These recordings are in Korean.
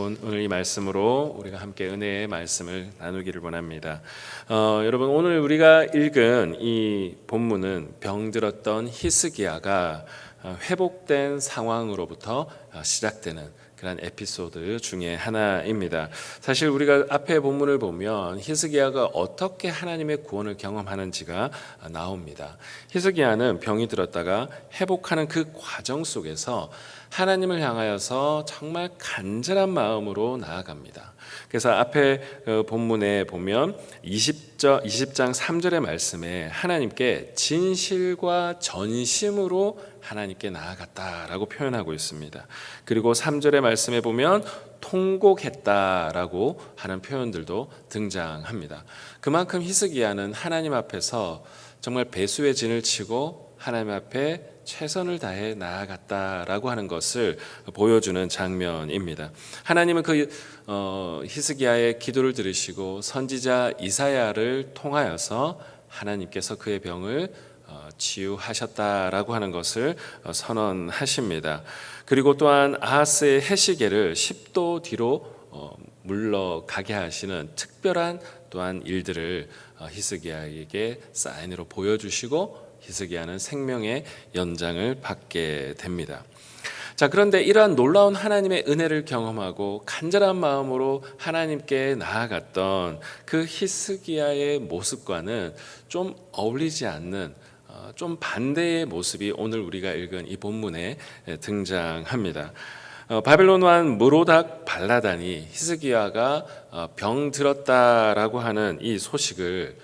오늘 이 말씀으로 우리가 함께 은혜의 말씀을 나누기를 원합니다. 여러분, 오늘 우리가 읽은 이 본문은 병들었던 히스기야가 회복된 상황으로부터 시작되는 그런 에피소드 중에 하나입니다. 사실 우리가 앞에 본문을 보면 히스기야가 어떻게 하나님의 구원을 경험하는지가 나옵니다. 히스기야는 병이 들었다가 회복하는 그 과정 속에서 하나님을 향하여서 정말 간절한 마음으로 나아갑니다. 그래서 앞에 본문에 보면 20장 3절의 말씀에 하나님께 진실과 전심으로 하나님께 나아갔다라고 표현하고 있습니다. 그리고 3절의 말씀에 보면 통곡했다라고 하는 표현들도 등장합니다. 그만큼 히스기야는 하나님 앞에서 정말 배수의 진을 치고 하나님 앞에 최선을 다해 나아갔다라고 하는 것을 보여주는 장면입니다. 하나님은 그 히스기야의 기도를 들으시고 선지자 이사야를 통하여서 하나님께서 그의 병을 치유하셨다라고 하는 것을 선언하십니다. 그리고 또한 아하스의 해시계를 10도 뒤로 물러가게 하시는 특별한 또한 일들을 히스기야에게 사인으로 보여주시고 히스기야는 생명의 연장을 받게 됩니다. 자, 그런데 이러한 놀라운 하나님의 은혜를 경험하고 간절한 마음으로 하나님께 나아갔던 그 히스기야의 모습과는 좀 어울리지 않는 좀 반대의 모습이 오늘 우리가 읽은 이 본문에 등장합니다. 바벨론 왕 무로닥 발라단이 히스기야가 병 들었다라고 하는 이 소식을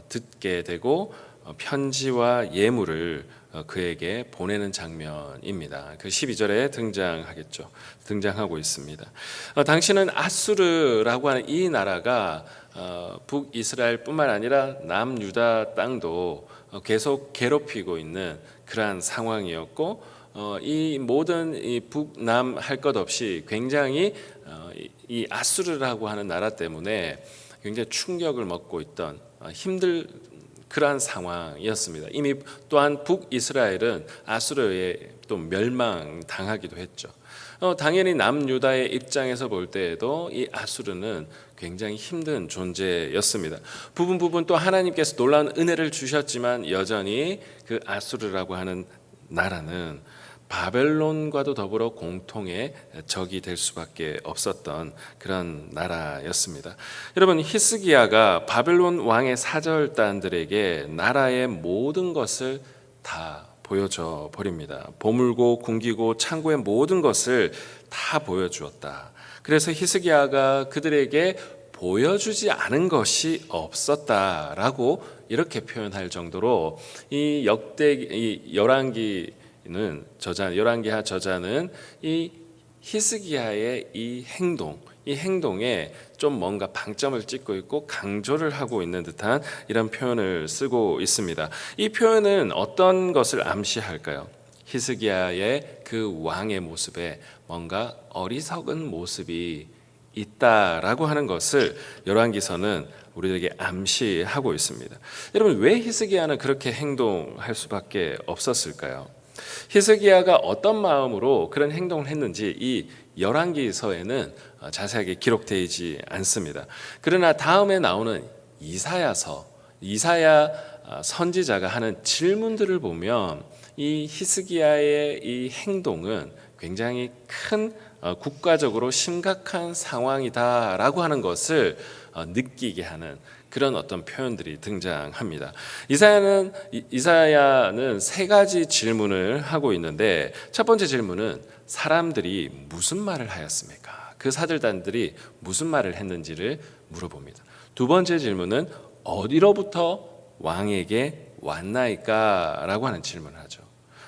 듣게 되고 편지와 예물을 그에게 보내는 장면입니다. 그 12절에 등장하고 있습니다. 당시는 아수르라고 하는 이 나라가 북이스라엘뿐만 아니라 남유다 땅도 계속 괴롭히고 있는 그러한 상황이었고, 이 모든 이 북남 할 것 없이 굉장히 이 아수르라고 하는 나라 때문에 굉장히 충격을 먹고 있던 그러한 상황이었습니다. 이미 또한 북이스라엘은 아수르에 또 멸망당하기도 했죠. 당연히 남유다의 입장에서 볼 때에도 이 아수르는 굉장히 힘든 존재였습니다. 부분 또 하나님께서 놀라운 은혜를 주셨지만 여전히 그 아수르라고 하는 나라는 바벨론과도 더불어 공통의 적이 될 수밖에 없었던 그런 나라였습니다. 여러분, 히스기야가 바벨론 왕의 사절단들에게 나라의 모든 것을 다 보여줘 버립니다. 보물고 궁기고 창고의 모든 것을 다 보여주었다. 그래서 히스기야가 그들에게 보여주지 않은 것이 없었다라고 이렇게 표현할 정도로 이 열왕기하 저자는 이 히스기야의 이 행동에 좀 뭔가 방점을 찍고 있고 강조를 하고 있는 듯한 이런 표현을 쓰고 있습니다. 이 표현은 어떤 것을 암시할까요? 히스기야의 그 왕의 모습에 뭔가 어리석은 모습이 있다라고 하는 것을 열왕기서는 우리에게 암시하고 있습니다. 여러분, 왜 히스기야는 그렇게 행동할 수밖에 없었을까요? 히스기야가 어떤 마음으로 그런 행동을 했는지 이 열왕기서에는 자세하게 기록되지 않습니다. 그러나 다음에 나오는 이사야 선지자가 하는 질문들을 보면 이 히스기야의 이 행동은 굉장히 큰 국가적으로 심각한 상황이다라고 하는 것을 느끼게 하는 그런 어떤 표현들이 등장합니다. 이사야는 세 가지 질문을 하고 있는데, 첫 번째 질문은 사람들이 무슨 말을 하였습니까? 그 사들단들이 무슨 말을 했는지를 물어봅니다. 두 번째 질문은 어디로부터 왕에게 왔나이까? 라고 하는 질문을 하죠.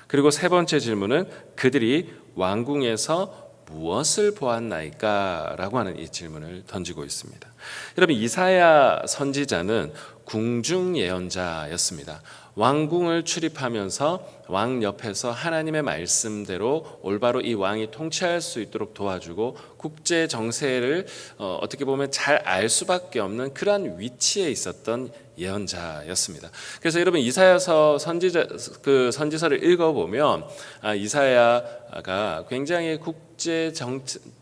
그리고 세 번째 질문은 그들이 왕궁에서 무엇을 보았나이까? 라고 하는 이 질문을 던지고 있습니다. 여러분, 이사야 선지자는 궁중 예언자였습니다. 왕궁을 출입하면서 왕 옆에서 하나님의 말씀대로 올바로 이 왕이 통치할 수 있도록 도와주고 국제 정세를 어떻게 보면 잘 알 수밖에 없는 그러한 위치에 있었던 예언자였습니다. 그래서 여러분, 이사야서 선지서를 읽어보면 이사야가 굉장히 국제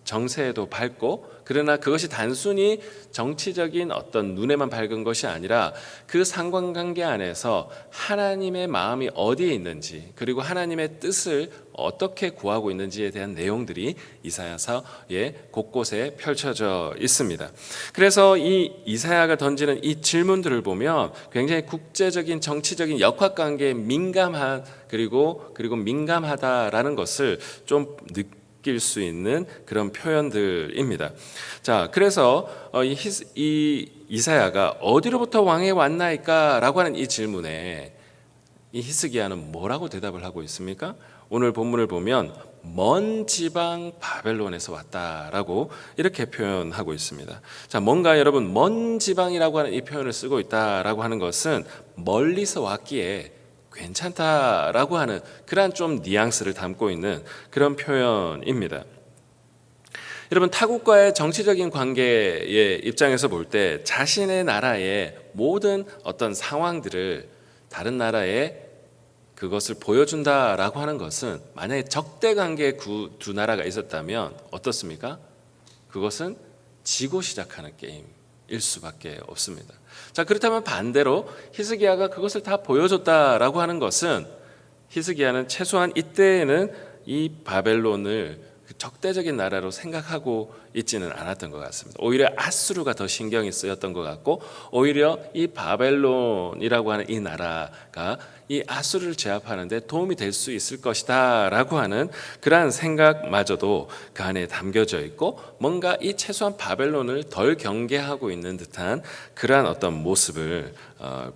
정세에도 밝고, 그러나 그것이 단순히 정치적인 어떤 눈에만 밝은 것이 아니라 그 상관관계 안에서 하나님의 마음이 어디에 있는지, 그리고 하나님의 뜻을 어떻게 구하고 있는지에 대한 내용들이 이사야서의 곳곳에 펼쳐져 있습니다. 그래서 이 이사야가 던지는 이 질문들을 보면 굉장히 국제적인 정치적인 역학관계에 민감한 그리고 민감하다라는 것을 좀 느낄 수 있는 그런 표현들입니다. 자, 그래서 이 이사야가 어디로부터 왕이 왔나이까라고 하는 이 질문에 이 히스기야는 뭐라고 대답을 하고 있습니까? 오늘 본문을 보면 먼 지방 바벨론에서 왔다라고 이렇게 표현하고 있습니다. 자, 뭔가 여러분, 먼 지방이라고 하는 이 표현을 쓰고 있다라고 하는 것은 멀리서 왔기에 괜찮다라고 하는 그러한 좀 뉘앙스를 담고 있는 그런 표현입니다. 여러분, 타국과의 정치적인 관계의 입장에서 볼 때 자신의 나라의 모든 어떤 상황들을 다른 나라에 그것을 보여준다라고 하는 것은, 만약에 적대 관계의 두 나라가 있었다면 어떻습니까? 그것은 지고 시작하는 게임일 수밖에 없습니다. 자, 그렇다면 반대로 히스기야가 그것을 다 보여줬다라고 하는 것은, 히스기야는 최소한 이때에는 이 바벨론을 적대적인 나라로 생각하고 있지는 않았던 것 같습니다. 오히려 아수르가 더 신경이 쓰였던 것 같고, 오히려 이 바벨론이라고 하는 이 나라가 이 아수르를 제압하는 데 도움이 될 수 있을 것이다 라고 하는 그러한 생각마저도 그 안에 담겨져 있고, 뭔가 이 최소한 바벨론을 덜 경계하고 있는 듯한 그러한 어떤 모습을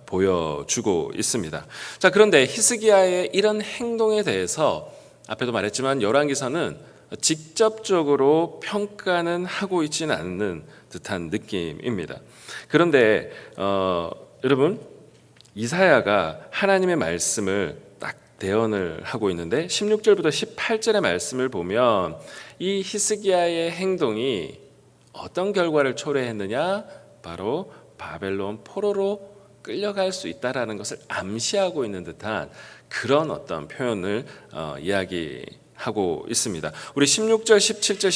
보여주고 있습니다. 자, 그런데 히스기야의 이런 행동에 대해서 앞에도 말했지만 열왕기서는 직접적으로 평가는 하고 있지는 않는 듯한 느낌입니다. 그런데 여러분, 이사야가 하나님의 말씀을 딱 대언을 하고 있는데 16절부터 18절의 말씀을 보면 이 히스기야의 행동이 어떤 결과를 초래했느냐, 바로 바벨론 포로로 끌려갈 수 있다라는 것을 암시하고 있는 듯한 그런 어떤 표현을 이야기하고 있습니다. 우리 16절, 17절,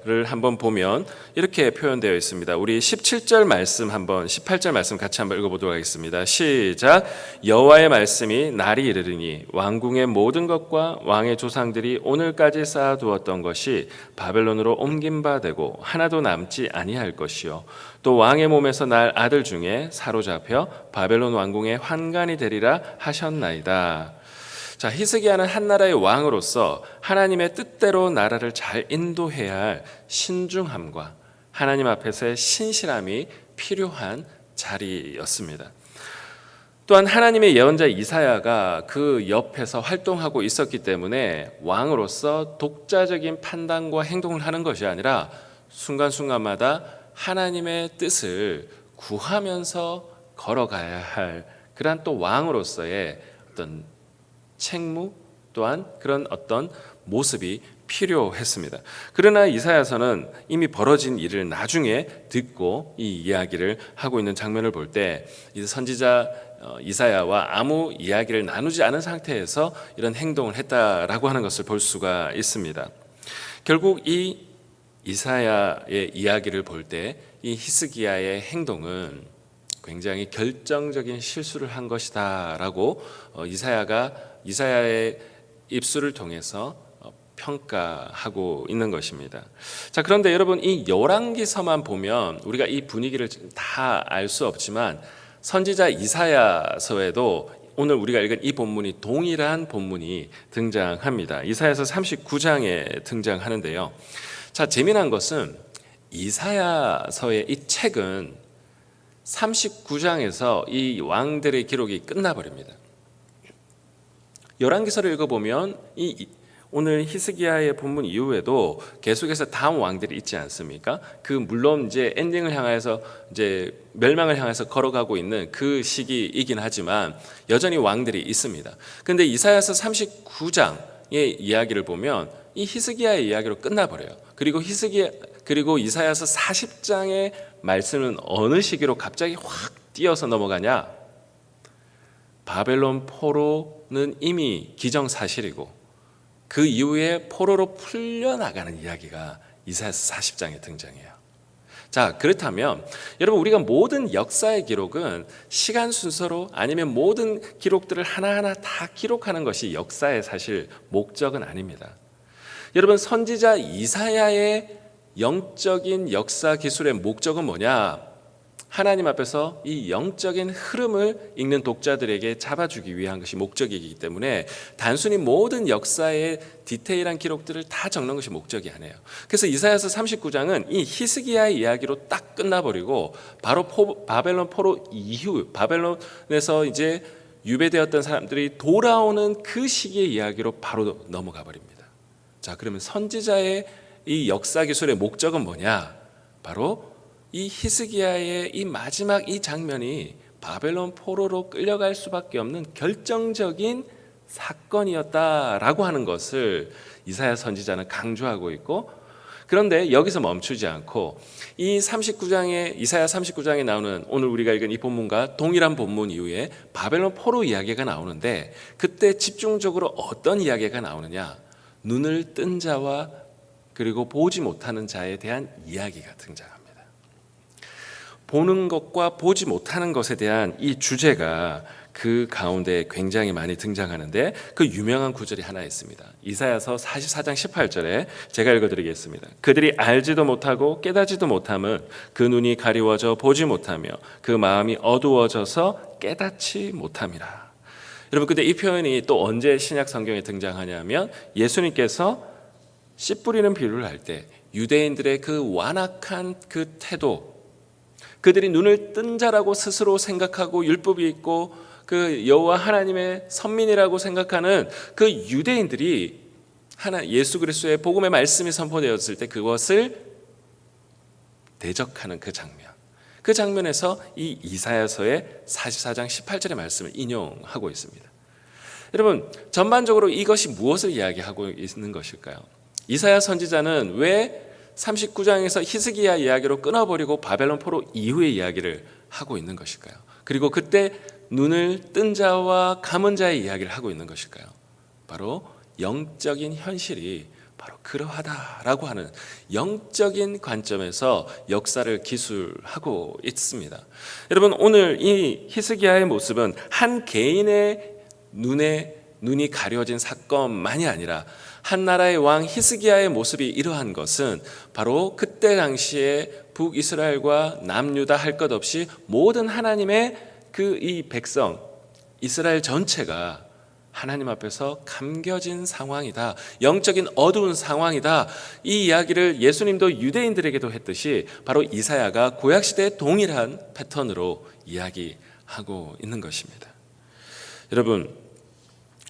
18절을 한번 보면 이렇게 표현되어 있습니다. 우리 17절 말씀 한번, 18절 말씀 같이 한번 읽어보도록 하겠습니다. 시작. 여호와의 말씀이 날이 이르리니 왕궁의 모든 것과 왕의 조상들이 오늘까지 쌓아두었던 것이 바벨론으로 옮긴 바 되고 하나도 남지 아니할 것이요, 또 왕의 몸에서 날 아들 중에 사로잡혀 바벨론 왕궁의 환관이 되리라 하셨나이다. 자, 히스기야는 한 나라의 왕으로서 하나님의 뜻대로 나라를 잘 인도해야 할 신중함과 하나님 앞에서의 신실함이 필요한 자리였습니다. 또한 하나님의 예언자 이사야가 그 옆에서 활동하고 있었기 때문에 왕으로서 독자적인 판단과 행동을 하는 것이 아니라 순간순간마다 하나님의 뜻을 구하면서 걸어가야 할 그러한 또 왕으로서의 어떤 책무, 또한 그런 어떤 모습이 필요했습니다. 그러나 이사야서는 이미 벌어진 일을 나중에 듣고 이 이야기를 하고 있는 장면을 볼 때 이 선지자 이사야와 아무 이야기를 나누지 않은 상태에서 이런 행동을 했다라고 하는 것을 볼 수가 있습니다. 결국 이 이사야의 이야기를 볼 때 이 히스기야의 행동은 굉장히 결정적인 실수를 한 것이다라고 이사야의 입술을 통해서 평가하고 있는 것입니다. 자, 그런데 여러분, 이 열왕기서만 보면 우리가 이 분위기를 다 알 수 없지만 선지자 이사야서에도 오늘 우리가 읽은 이 본문이 동일한 본문이 등장합니다. 이사야서 39장에 등장하는데요. 자, 재미난 것은 이사야서의 이 책은 39장에서 이 왕들의 기록이 끝나버립니다. 열왕기서를 읽어보면 이 오늘 히스기야의 본문 이후에도 계속해서 다음 왕들이 있지 않습니까? 그 물론 이제 엔딩을 향해서 이제 멸망을 향해서 걸어가고 있는 그 시기이긴 하지만 여전히 왕들이 있습니다. 근데 이사야서 39장의 이야기를 보면 이 히스기야의 이야기로 끝나버려요. 그리고 이사야서 40장의 말씀은 어느 시기로 갑자기 확 뛰어서 넘어가냐? 바벨론 포로는 이미 기정사실이고 그 이후에 포로로 풀려나가는 이야기가 이사야서 40장에 등장해요. 자, 그렇다면 여러분, 우리가 모든 역사의 기록은 시간 순서로 아니면 모든 기록들을 하나하나 다 기록하는 것이 역사의 사실 목적은 아닙니다. 여러분, 선지자 이사야의 영적인 역사 기술의 목적은 뭐냐? 하나님 앞에서 이 영적인 흐름을 읽는 독자들에게 잡아주기 위한 것이 목적이기 때문에 단순히 모든 역사의 디테일한 기록들을 다 적는 것이 목적이 아니에요. 그래서 이사야서 39장은 이 히스기야의 이야기로 딱 끝나버리고 바로 바벨론 포로 이후 바벨론에서 이제 유배되었던 사람들이 돌아오는 그 시기의 이야기로 바로 넘어가 버립니다. 자, 그러면 선지자의 이 역사 기술의 목적은 뭐냐? 바로 이 히스기야의 이 마지막 이 장면이 바벨론 포로로 끌려갈 수밖에 없는 결정적인 사건이었다라고 하는 것을 이사야 선지자는 강조하고 있고, 그런데 여기서 멈추지 않고 이 이사야 39장에 나오는 오늘 우리가 읽은 이 본문과 동일한 본문 이후에 바벨론 포로 이야기가 나오는데, 그때 집중적으로 어떤 이야기가 나오느냐? 눈을 뜬 자와 그리고 보지 못하는 자에 대한 이야기가 등장합니다. 보는 것과 보지 못하는 것에 대한 이 주제가 그 가운데 굉장히 많이 등장하는데, 그 유명한 구절이 하나 있습니다. 이사야서 44장 18절에 제가 읽어드리겠습니다. 그들이 알지도 못하고 깨닫지도 못함은 그 눈이 가리워져 보지 못하며 그 마음이 어두워져서 깨닫지 못함이라. 여러분, 근데 이 표현이 또 언제 신약 성경에 등장하냐면 예수님께서 씨 뿌리는 비유를 할 때 유대인들의 그 완악한 그 태도, 그들이 눈을 뜬 자라고 스스로 생각하고 율법이 있고 그 여호와 하나님의 선민이라고 생각하는 그 유대인들이 예수 그리스도의 복음의 말씀이 선포되었을 때 그것을 대적하는 그 장면, 그 장면에서 이 이사야서의 44장 18절의 말씀을 인용하고 있습니다. 여러분, 전반적으로 이것이 무엇을 이야기하고 있는 것일까요? 이사야 선지자는 왜 39장에서 히스기야 이야기로 끊어버리고 바벨론 포로 이후의 이야기를 하고 있는 것일까요? 그리고 그때 눈을 뜬 자와 감은 자의 이야기를 하고 있는 것일까요? 바로 영적인 현실이 바로 그러하다라고 하는 영적인 관점에서 역사를 기술하고 있습니다. 여러분, 오늘 이 히스기야의 모습은 한 개인의 눈이 가려진 사건만이 아니라 한 나라의 왕 히스기야의 모습이 이러한 것은 바로 그때 당시에 북이스라엘과 남유다 할 것 없이 모든 하나님의 그 이 백성 이스라엘 전체가 하나님 앞에서 감겨진 상황이다, 영적인 어두운 상황이다, 이 이야기를 예수님도 유대인들에게도 했듯이 바로 이사야가 구약시대의 동일한 패턴으로 이야기하고 있는 것입니다. 여러분,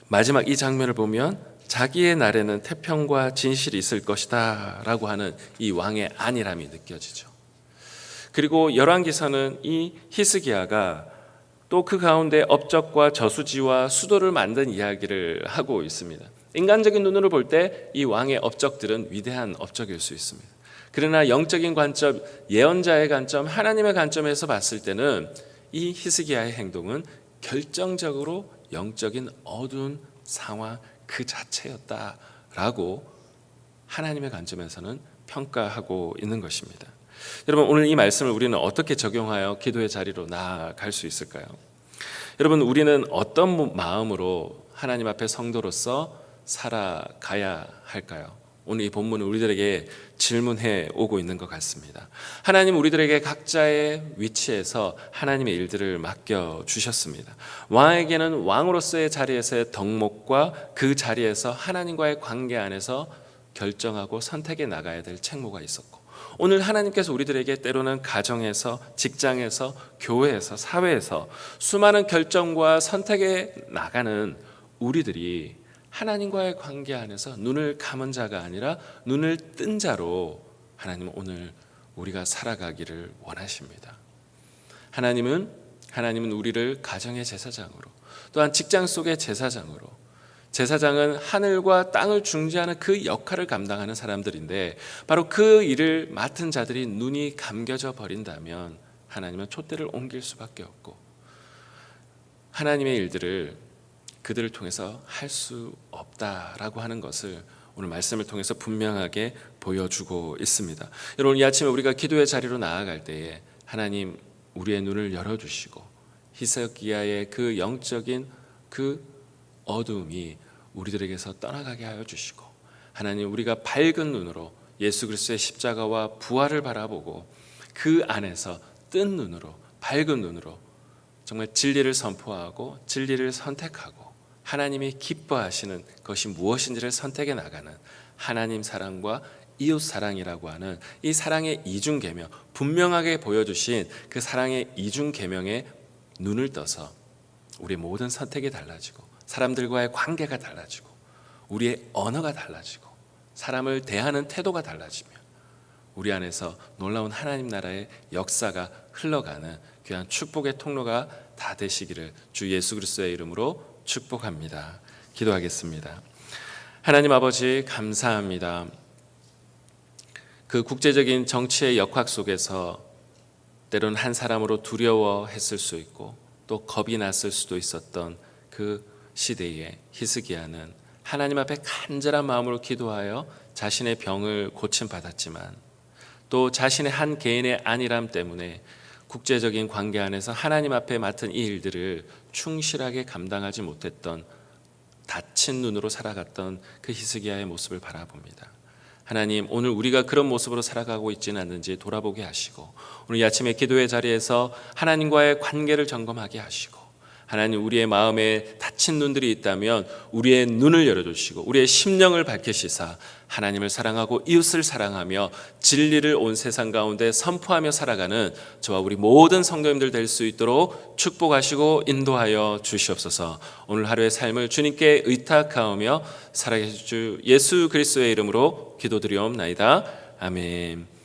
마지막 이 장면을 보면 자기의 날에는 태평과 진실이 있을 것이다 라고 하는 이 왕의 안일함이 느껴지죠. 그리고 열왕기서는 이 히스기야가 또 그 가운데 업적과 저수지와 수도를 만든 이야기를 하고 있습니다. 인간적인 눈으로 볼 때 이 왕의 업적들은 위대한 업적일 수 있습니다. 그러나 영적인 관점, 예언자의 관점, 하나님의 관점에서 봤을 때는 이 히스기야의 행동은 결정적으로 영적인 어두운 상황 그 자체였다라고 하나님의 관점에서는 평가하고 있는 것입니다. 여러분, 오늘 이 말씀을 우리는 어떻게 적용하여 기도의 자리로 나아갈 수 있을까요? 여러분, 우리는 어떤 마음으로 하나님 앞에 성도로서 살아가야 할까요? 오늘 이 본문은 우리들에게 질문해 오고 있는 것 같습니다. 하나님 우리들에게 각자의 위치에서 하나님의 일들을 맡겨주셨습니다. 왕에게는 왕으로서의 자리에서의 덕목과 그 자리에서 하나님과의 관계 안에서 결정하고 선택해 나가야 될 책무가 있었고, 오늘 하나님께서 우리들에게 때로는 가정에서, 직장에서, 교회에서, 사회에서 수많은 결정과 선택에 나가는 우리들이 하나님과의 관계 안에서 눈을 감은 자가 아니라 눈을 뜬 자로 하나님은 오늘 우리가 살아가기를 원하십니다. 하나님은 우리를 가정의 제사장으로, 또한 직장 속의 제사장으로, 제사장은 하늘과 땅을 중재하는 그 역할을 감당하는 사람들인데, 바로 그 일을 맡은 자들이 눈이 감겨져 버린다면 하나님은 촛대를 옮길 수밖에 없고, 하나님의 일들을 그들을 통해서 할 수 없다라고 하는 것을 오늘 말씀을 통해서 분명하게 보여주고 있습니다. 여러분, 이 아침에 우리가 기도의 자리로 나아갈 때에 하나님 우리의 눈을 열어주시고 히스기야의 그 영적인 그 어두움이 우리들에게서 떠나가게 하여 주시고, 하나님 우리가 밝은 눈으로 예수 그리스도의 십자가와 부활을 바라보고 그 안에서 뜬 눈으로, 밝은 눈으로 정말 진리를 선포하고 진리를 선택하고 하나님이 기뻐하시는 것이 무엇인지를 선택해 나가는 하나님 사랑과 이웃 사랑이라고 하는 이 사랑의 이중 계명, 분명하게 보여주신 그 사랑의 이중 계명에 눈을 떠서 우리의 모든 선택이 달라지고 사람들과의 관계가 달라지고 우리의 언어가 달라지고 사람을 대하는 태도가 달라지며 우리 안에서 놀라운 하나님 나라의 역사가 흘러가는 귀한 축복의 통로가 다 되시기를 주 예수 그리스도의 이름으로 축복합니다. 기도하겠습니다. 하나님 아버지, 감사합니다. 그 국제적인 정치의 역학 속에서 때로는 한 사람으로 두려워했을 수 있고 또 겁이 났을 수도 있었던 그 시대에 히스기야는 하나님 앞에 간절한 마음으로 기도하여 자신의 병을 고침받았지만 또 자신의 한 개인의 안일함 때문에 국제적인 관계 안에서 하나님 앞에 맡은 이 일들을 충실하게 감당하지 못했던 닫힌 눈으로 살아갔던 그 히스기야의 모습을 바라봅니다. 하나님, 오늘 우리가 그런 모습으로 살아가고 있지는 않는지 돌아보게 하시고 오늘 이 아침에 기도의 자리에서 하나님과의 관계를 점검하게 하시고 하나님, 우리의 마음에 닫힌 눈들이 있다면 우리의 눈을 열어주시고 우리의 심령을 밝히시사 하나님을 사랑하고 이웃을 사랑하며 진리를 온 세상 가운데 선포하며 살아가는 저와 우리 모든 성도님들 될 수 있도록 축복하시고 인도하여 주시옵소서. 오늘 하루의 삶을 주님께 의탁하오며 살아계실 주 예수 그리스도의 이름으로 기도드리옵나이다. 아멘.